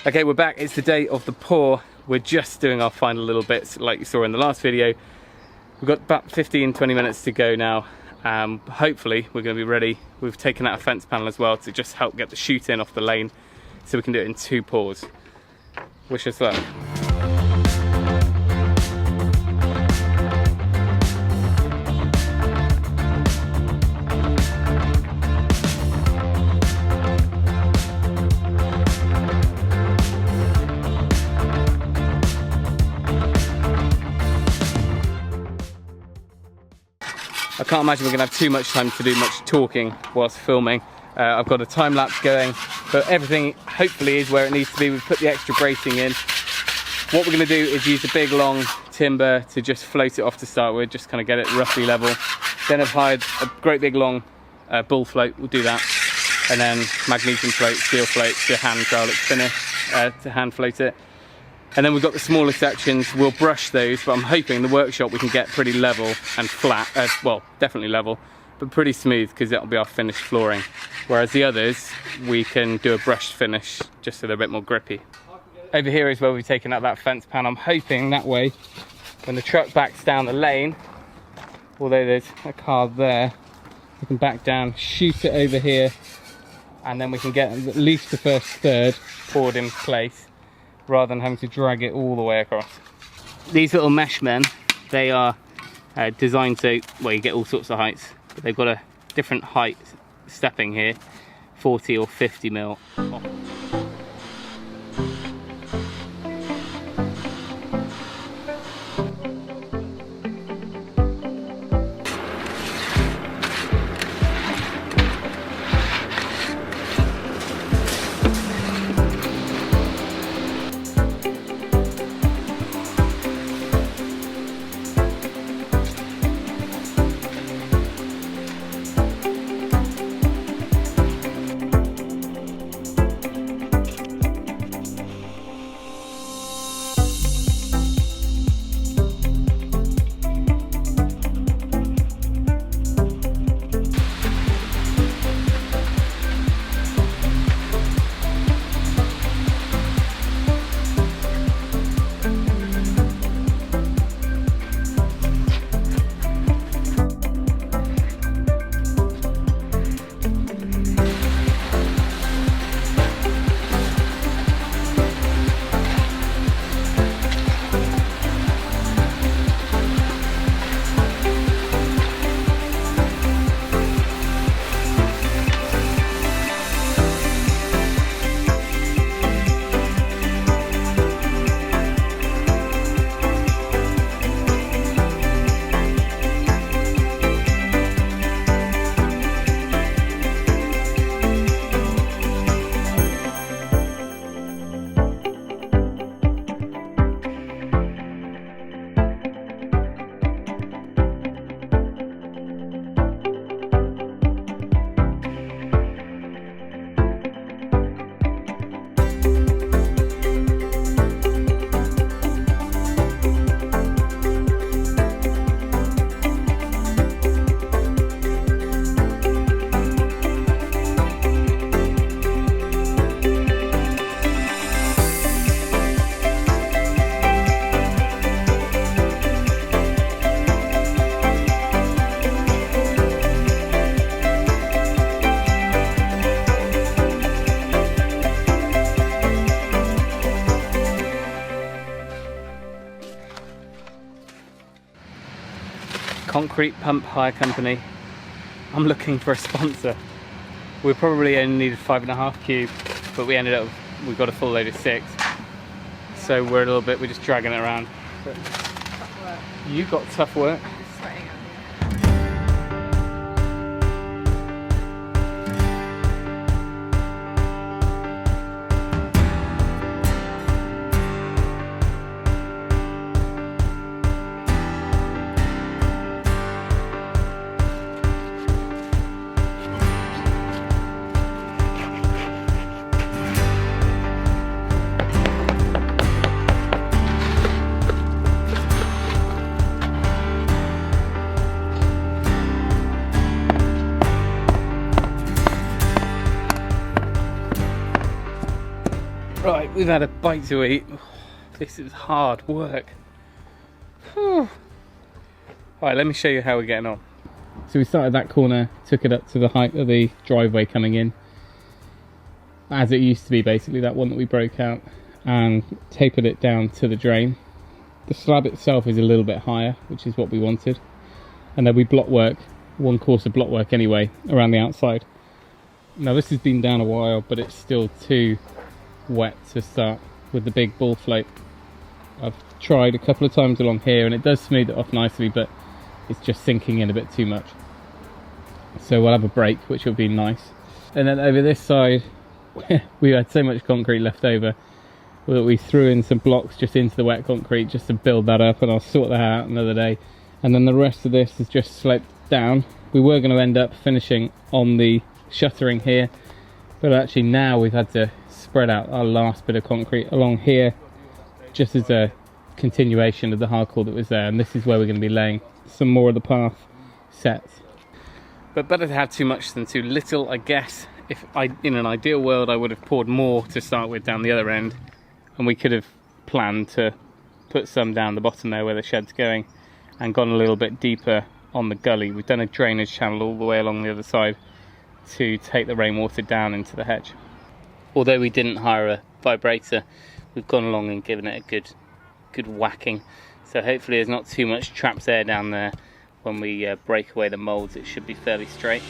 Okay, we're back. It's the day of the pour. We're just doing our final little bits like you saw in the last video. We've got about 15-20 minutes to go now. Hopefully we're going to be ready. We've taken out a fence panel as well to just help get the chute in off the lane so we can do it in 2 pours. Wish us luck. I can't imagine we're going to have too much time to do much talking whilst filming. I've got a time lapse going, but everything hopefully is where it needs to be. We've put the extra bracing in. What we're going to do is use a big long timber to just float it off to start with, just kind of get it roughly level. Then I've hired a great big long bull float, we'll do that. And then magnesium float, steel float to hand hydraulic finish, to hand float it. And then we've got the smaller sections, we'll brush those, but I'm hoping the workshop we can get pretty level and flat, well, definitely level, but pretty smooth because that'll be our finished flooring. Whereas the others, we can do a brushed finish just so they're a bit more grippy. Over here is where we've taken out that fence pan. I'm hoping that way, when the truck backs down the lane, although there's a car there, we can back down, shoot it over here, and then we can get at least the first third poured in place, rather than having to drag it all the way across. These little mesh men, they are designed so, well, you get all sorts of heights, but they've got a different height stepping here, 40 or 50 mil. Concrete pump hire company. I'm looking for a sponsor. We probably only needed 5.5 cube, but we ended up, we got a full load of 6. So we're a little bit, we're just dragging it around. But tough work. You got tough work. I'm sweating out here. Right, we've had a bite to eat. This is hard work. Whew. Right, let me show you how we're getting on. So we started that corner, took it up to the height of the driveway coming in, as it used to be, basically, that one that we broke out, and tapered it down to the drain. The slab itself is a little bit higher, which is what we wanted. And then we block work, one course of block work anyway, around the outside. Now this has been down a while, but it's still too wet to start with the big ball float. I've tried a couple of times along here and it does smooth it off nicely, but it's just sinking in a bit too much. So we'll have a break, which will be nice. And then over this side, we had so much concrete left over that we threw in some blocks just into the wet concrete just to build that up, and I'll sort that out another day. And then the rest of this is just sloped down. We were going to end up finishing on the shuttering here, but actually now we've had to spread out our last bit of concrete along here just as a continuation of the hardcore that was there, and this is where we're going to be laying some more of the path sets. But better to have too much than too little, I guess. In an ideal world, I would have poured more to start with down the other end, and we could have planned to put some down the bottom there where the shed's going and gone a little bit deeper on the gully. We've done a drainage channel all the way along the other side to take the rainwater down into the hedge. Although we didn't hire a vibrator, we've gone along and given it a good whacking. So hopefully there's not too much trapped air down there. When we break away the moulds, it should be fairly straight.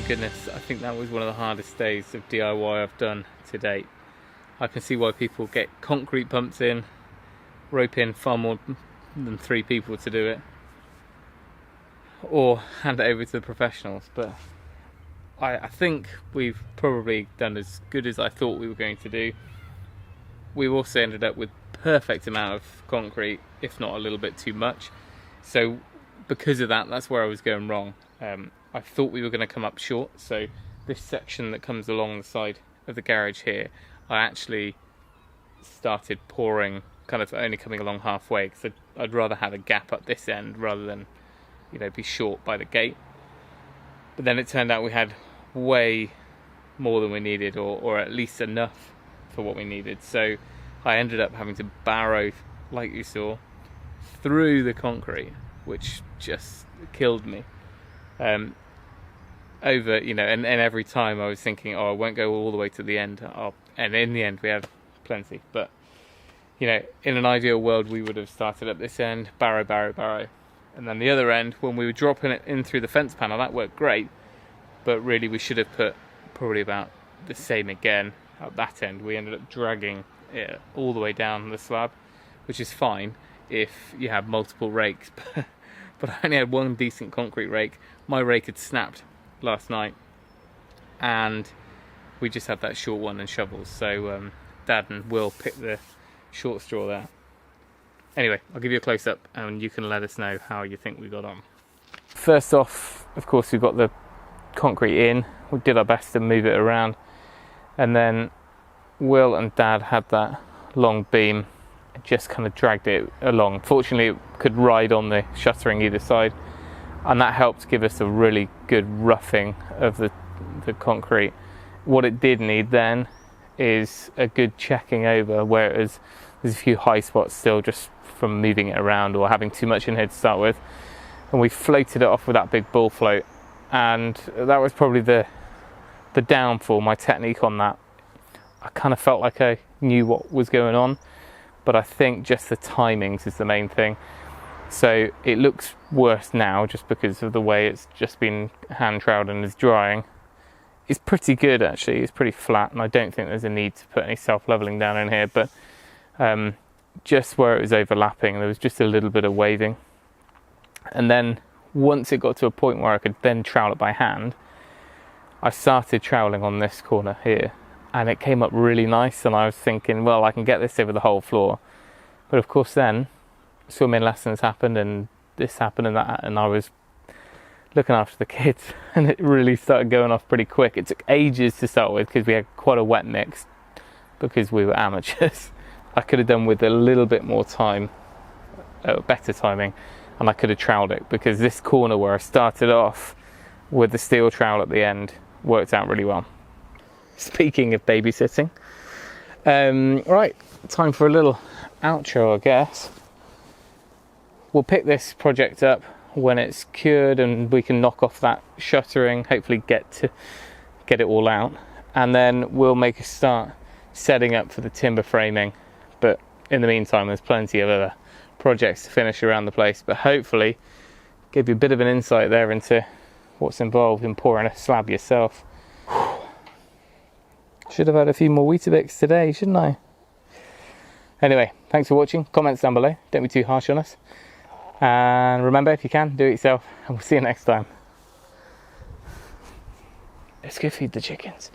Goodness, I think that was one of the hardest days of DIY I've done to date. I can see why people get concrete pumps in, rope in far more than 3 people to do it, or hand it over to the professionals, but I think we've probably done as good as I thought we were going to do. We also ended up with perfect amount of concrete, if not a little bit too much, so because of that, that's where I was going wrong. I thought we were going to come up short, so this section that comes along the side of the garage here, I actually started pouring kind of only coming along halfway, because I'd rather have a gap at this end rather than, you know, be short by the gate. But then it turned out we had way more than we needed, or at least enough for what we needed. So I ended up having to barrow, like you saw, through the concrete, which just killed me. Over, you know, and every time I was thinking, oh, I won't go all the way to the end. And in the end we had plenty. But, you know, in an ideal world we would have started at this end, barrow, barrow, barrow. And then the other end, when we were dropping it in through the fence panel, that worked great. But really we should have put probably about the same again at that end. We ended up dragging it all the way down the slab, which is fine if you have multiple rakes. But I only had one decent concrete rake. My rake had snapped last night, and we just had that short one and shovels. So Dad and Will picked the short straw there. Anyway, I'll give you a close-up and you can let us know how you think we got on. First off, of course, we got the concrete in. We did our best to move it around, and then Will and Dad had that long beam and just kind of dragged it along. Fortunately, it could ride on the shuttering either side, and that helped give us a really good roughing of the concrete. What it did need then is a good checking over, whereas there's a few high spots still just from moving it around or having too much in here to start with. And we floated it off with that big bull float, and that was probably the downfall, my technique on that. I kind of felt like I knew what was going on, but I think just the timings is the main thing. So it looks worse now just because of the way it's just been hand troweled and is drying. It's pretty good actually, it's pretty flat, and I don't think there's a need to put any self-leveling down in here, but just where it was overlapping there was just a little bit of waving. And then once it got to a point where I could then trowel it by hand, I started troweling on this corner here, and it came up really nice, and I was thinking, well, I can get this over the whole floor. But of course then swimming lessons happened, and this happened and that, and I was looking after the kids, and it really started going off pretty quick. It took ages to start with because we had quite a wet mix because we were amateurs. I could have done with a little bit more time, better timing, and I could have troweled it, because this corner where I started off with the steel trowel at the end worked out really well. Speaking of babysitting, right, time for a little outro, I guess. We'll pick this project up when it's cured and we can knock off that shuttering, hopefully get it all out, and then we'll make a start setting up for the timber framing. But in the meantime, there's plenty of other projects to finish around the place, but hopefully give you a bit of an insight there into what's involved in pouring a slab yourself. Should have had a few more Weetabix today, shouldn't I? Anyway, thanks for watching. Comments down below, don't be too harsh on us. And remember, if you can, do it yourself, and we'll see you next time. Let's go feed the chickens.